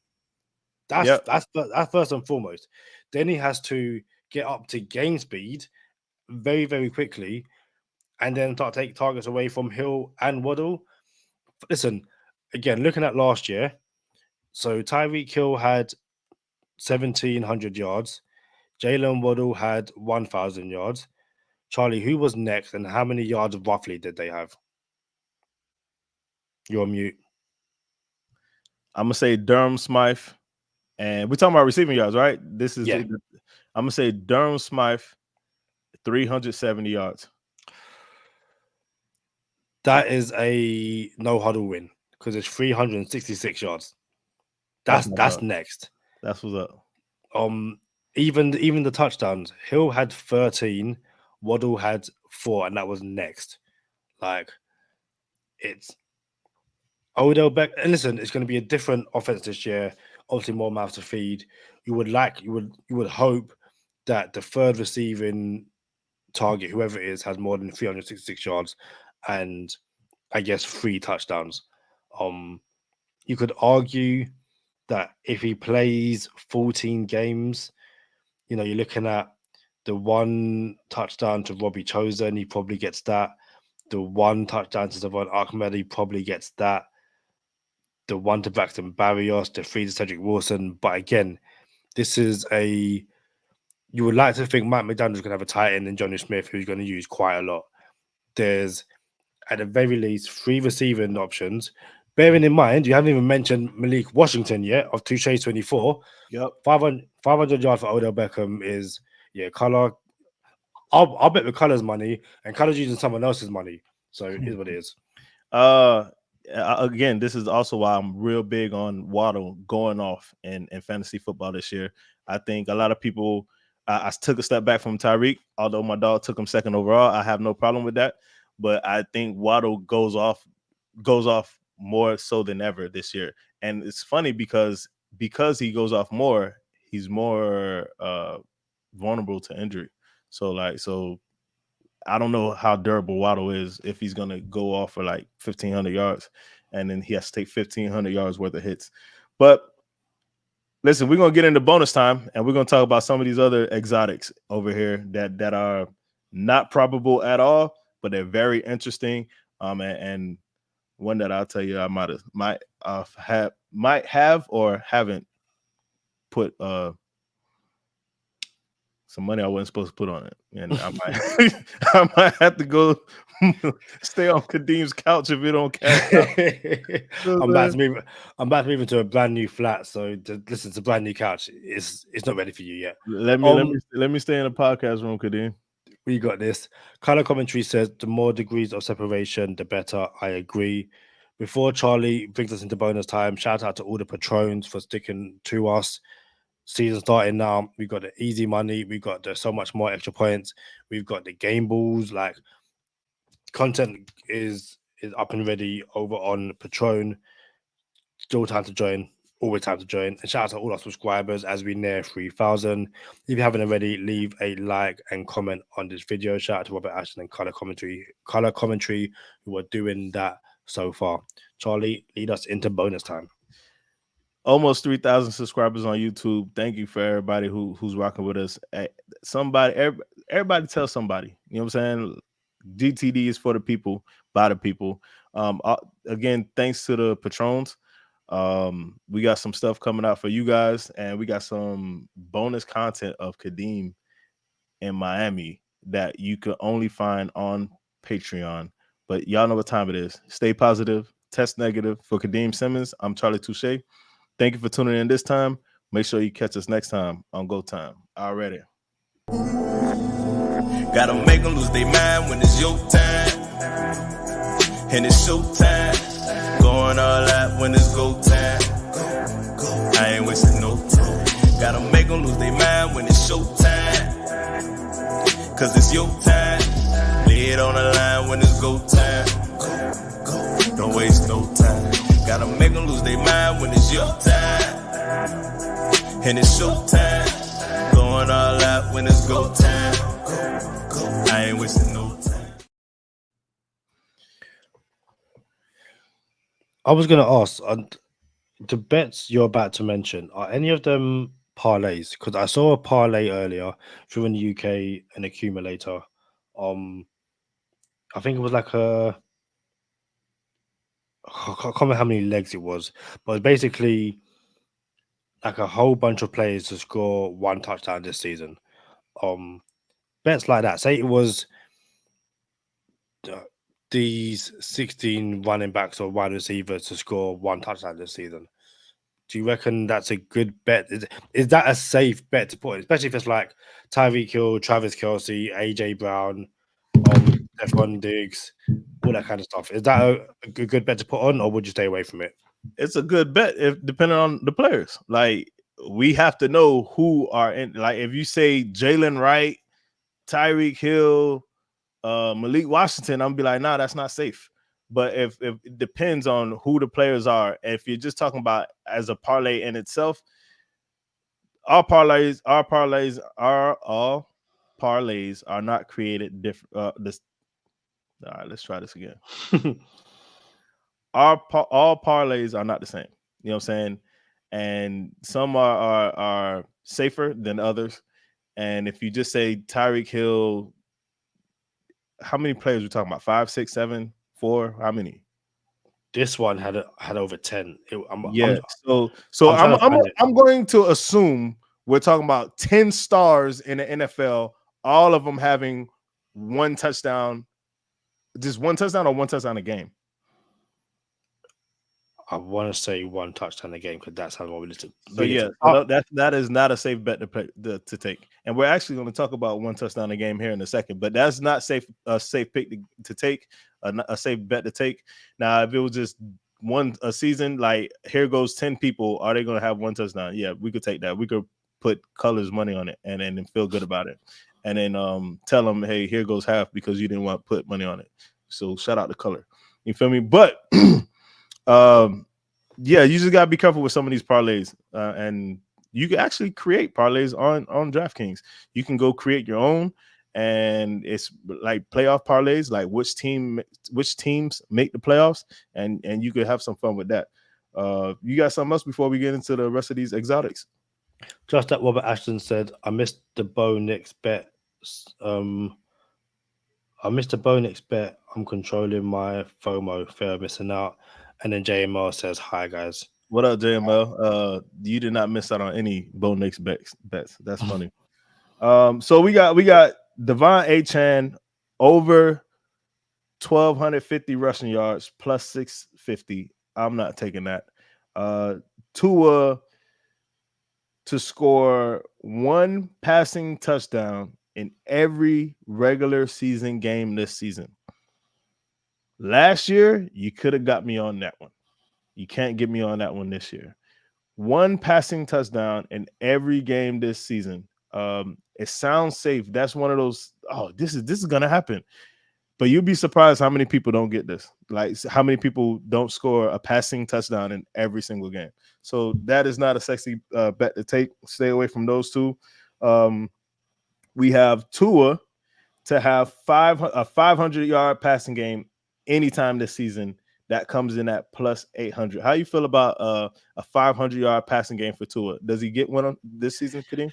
That's first and foremost. Then he has to get up to game speed very, very quickly, and then start take targets away from Hill and Waddle. Listen, again, looking at last year, so Tyreek Hill had 1,700 yards. Jalen Waddle had 1,000 yards. Charlie, who was next, and how many yards roughly did they have? You're on mute. I'm gonna say Durham Smythe, and we're talking about receiving yards, right? This is I'm gonna say Durham Smythe, 370 yards. That is a no huddle win because it's 366 yards. That's next. That's what's up. Even the touchdowns. Hill had 13, Waddle had 4, and that was next. Like, it's Odell Beck. And listen, it's going to be a different offense this year. Obviously, more mouths to feed. You would hope that the third receiving target, whoever it is, has more than 366 yards and I guess 3 touchdowns. You could argue that if he plays 14 games, you're looking at the 1 touchdown to Robbie Chosen, he probably gets that. The 1 touchdown to Savon Ahmed, he probably gets that. The 1 to Braxton Barrios, the 3 to Cedric Wilson. But again, this is you would like to think Mike McDaniel's going to have a tight end in Johnny Smith, who's going to use quite a lot. There's, at the very least, 3 receiving options. Bearing in mind, you haven't even mentioned Malik Washington yet of Touche 24. Yep. 500 yards for Odell Beckham is, color. I'll bet with color's money, and color's using someone else's money. So it is what it is. Again, this is also why I'm real big on Waddle going off in fantasy football this year. I think a lot of people, I took a step back from Tyreek, although my dog took him 2nd overall. I have no problem with that. But I think Waddle goes off more so than ever this year. And it's funny because he goes off more, he's more vulnerable to injury. So I don't know how durable Waddle is if he's going to go off for like 1,500 yards and then he has to take 1,500 yards worth of hits. But listen, we're going to get into bonus time and we're going to talk about some of these other exotics over here that are not probable at all, but they're very interesting. And one that I'll tell you I might have or haven't put some money I wasn't supposed to put on it, and I might have to go stay on Kadeem's couch if it don't cash out. I'm about to move into a brand new flat, so listen, it's a brand new couch. It's not ready for you yet. Let me stay in the podcast room, Kadeem. We got this. Color commentary says the more degrees of separation, the better. I agree. Before Charlie brings us into bonus time, shout out to all the patrons for sticking to us. Season starting now. We've got the easy money. We've got the so much more extra points. We've got the game balls. Like content is up and ready over on Patron. Still time to join. Always time to join. And shout out to all our subscribers as we near 3,000. If you haven't already, leave a like and comment on this video. Shout out to Robert Ashton and Color Commentary who are doing that so far. Charlie, lead us into bonus time. Almost 3,000 subscribers on YouTube. Thank you for everybody who's rocking with us. Everybody tell somebody. You know what I'm saying? GTD is for the people, by the people. Again, thanks to the patrons. We got some stuff coming out for you guys, and we got some bonus content of Kadeem in Miami that you can only find on Patreon. But y'all know what time it is. Stay positive, test negative. For Kadeem Simmons, I'm Charlie Touche. Thank you for tuning in this time. Make sure you catch us next time on Go Time. Already. Gotta make them lose their mind when it's your time. And it's show time. Going all out when it's go time. I ain't wasting no time. Gotta make them lose their mind when it's show time. Cause it's your time. Lay it on the line when it's go time. Don't waste no time. Gotta make them lose their mind when it's your time. And it's show time. Going all out when it's go time. I ain't wasting no time. I was going to ask, the bets you're about to mention, are any of them parlays? Because I saw a parlay earlier through in the UK, an accumulator. I think it was like I can't remember how many legs it was, but it's basically like a whole bunch of players to score one touchdown this season. Bets like that. Say it was these 16 running backs or wide receivers to score one touchdown this season. Do you reckon that's a good bet? Is that a safe bet to put in? Especially if it's like Tyreek Hill, Travis Kelce, AJ Brown, Stephon Diggs, all that kind of stuff. Is that a good bet to put on, or would you stay away from it? It's a good bet if depending on the players. Like we have to know who are in. Like if you say Jalen Wright, Tyreek Hill, Malik Washington, I'm gonna be like, nah, that's not safe. But if it depends on who the players are, if you're just talking about as a parlay in itself, all parlays are not created different. All right, let's try this again. All parlays are not the same. You know what I'm saying? And some are safer than others. And if you just say Tyreek Hill, how many players are we talking about? 5, 6, 7, 4? How many? This one had over 10. So I'm going to assume we're talking about 10 stars in the NFL, all of them having one touchdown, just one touchdown or one touchdown a game. I want to say one touchdown a game because that's how we listen. So that is not a safe bet to take. And we're actually going to talk about one touchdown a game here in a second, but that's not a safe pick to take, a safe bet to take. Now, if it was just a season, like here goes 10 people, are they going to have one touchdown? Yeah, we could take that. We could put Colors money on it and then feel good about it. And then tell them, hey, here goes half because you didn't want to put money on it. So shout out to Color. You feel me? But yeah, you just gotta be careful with some of these parlays, and you can actually create parlays on DraftKings. You can go create your own, and it's like playoff parlays, like which teams make the playoffs, and you could have some fun with that. You got something else before we get into the rest of these exotics? Just that Robert Ashton said, I missed the Bo Nix bet. I'm controlling my FOMO, fear of missing out. And then JML says, hi, guys. What up, JML? You did not miss out on any Bo Nix bets. That's funny. So we got Devon Achane over 1,250 rushing yards plus 650. I'm not taking that. Tua to score one passing touchdown in every regular season game this season. Last year, you could have got me on that one. You can't get me on that one this year. One passing touchdown in every game this season. It sounds safe. That's one of those. Oh, this is gonna happen. But you'd be surprised how many people don't get this. Like how many people don't score a passing touchdown in every single game. So that is not a sexy bet to take. Stay away from those two. We have Tua to have a 500-yard passing game anytime this season. That comes in at plus 800. How you feel about a 500-yard passing game for Tua? Does he get one on this season, Kadeem?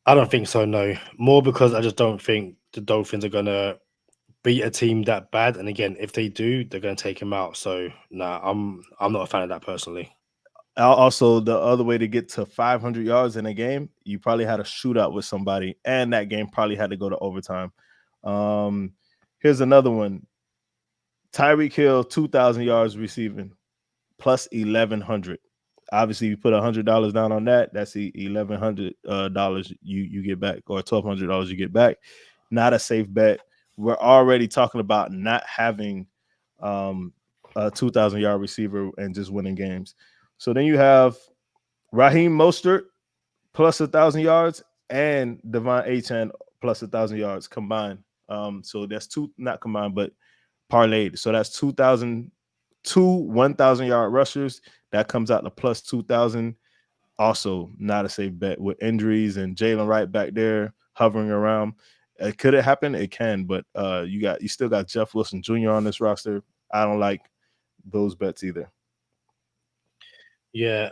I don't think so. No, more because I just don't think the Dolphins are gonna beat a team that bad. And again, if they do, they're gonna take him out. So nah, I'm not a fan of that personally. Also, the other way to get to 500 yards in a game, you probably had a shootout with somebody, and that game probably had to go to overtime. Here's another one. Tyreek Hill, 2,000 yards receiving, plus 1,100. Obviously, you put $100 down on that. That's the $1,100 you get back, or $1,200 you get back. Not a safe bet. We're already talking about not having a 2,000-yard receiver and just winning games. So then you have Raheem Mostert plus 1,000 yards and Devon Achane plus 1,000 yards combined. So that's two, not combined, but parlayed. So that's 2,000, two 1,000-yard rushers. That comes out to plus 2,000. Also, not a safe bet with injuries and Jalen Wright back there hovering around. Could it happen? It can, but you still got Jeff Wilson Jr. on this roster. I don't like those bets either. Yeah,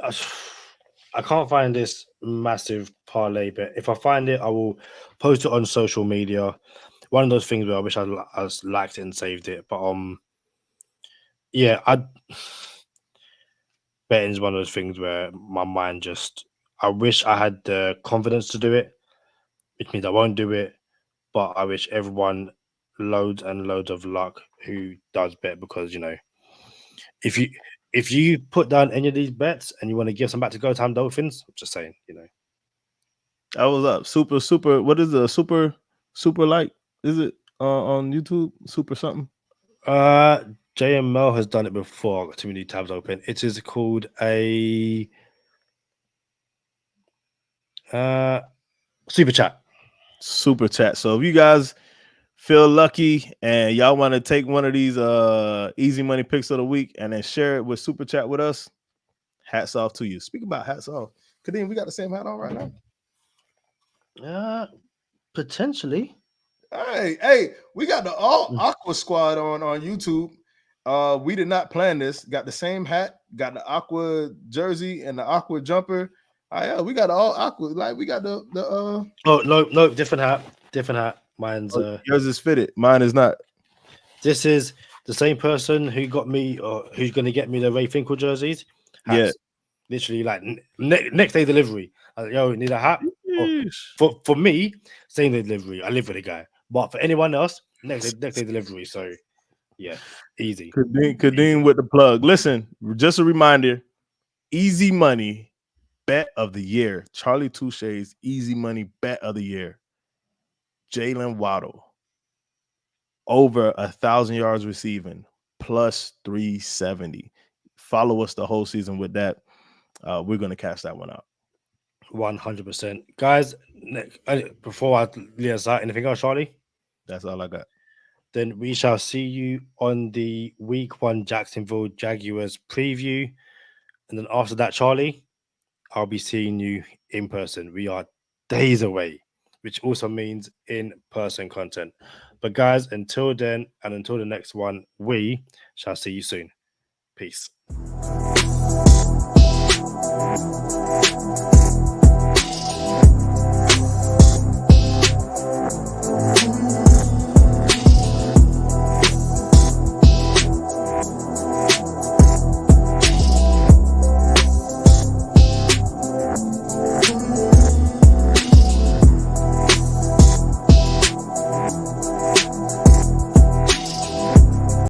I can't find this massive parlay bet. If I find it, I will post it on social media. One of those things where I wish I liked it and saved it, but yeah, betting is one of those things where my mind just. I wish I had the confidence to do it, which means I won't do it. But I wish everyone loads and loads of luck who does bet, because if you put down any of these bets and you want to give some back to Go Time Dolphins, I'm just saying, That was up. Super. What is the super like? Is it on YouTube? Super something? JML has done it before. I've got too many tabs open. It is called a super chat. Super chat. So if you guys feel lucky and y'all want to take one of these easy money picks of the week and then share it with super chat with us, hats off to you. Speak about hats off. Kadeem, we got the same hat on right now? Potentially. Hey, we got the all Aqua squad on YouTube. We did not plan this. Got the same hat, got the Aqua jersey and the Aqua jumper. Yeah, we got all Aqua. Like we got the Oh no, different hat. Mine's yours is fitted. Mine is not. This is the same person who got me, or who's going to get me the Ray Finkel jerseys. Hats. Yeah, literally like next day delivery. I was like, yo, need a hat? For me, same day delivery. I live with a guy, but for anyone else, next day delivery. So yeah, easy. Kadeem with the plug. Listen, just a reminder: easy money bet of the year. Charlie Touche's easy money bet of the year. Jalen Waddle over 1,000 yards receiving, plus 370. Follow us the whole season with that. We're going to cash that one out. 100%. Guys, before I leave us out, anything else, Charlie? That's all I got. Then we shall see you on the Week 1 Jacksonville Jaguars preview. And then after that, Charlie, I'll be seeing you in person. We are days away, which also means in-person content. But guys, until then and until the next one, we shall see you soon. Peace.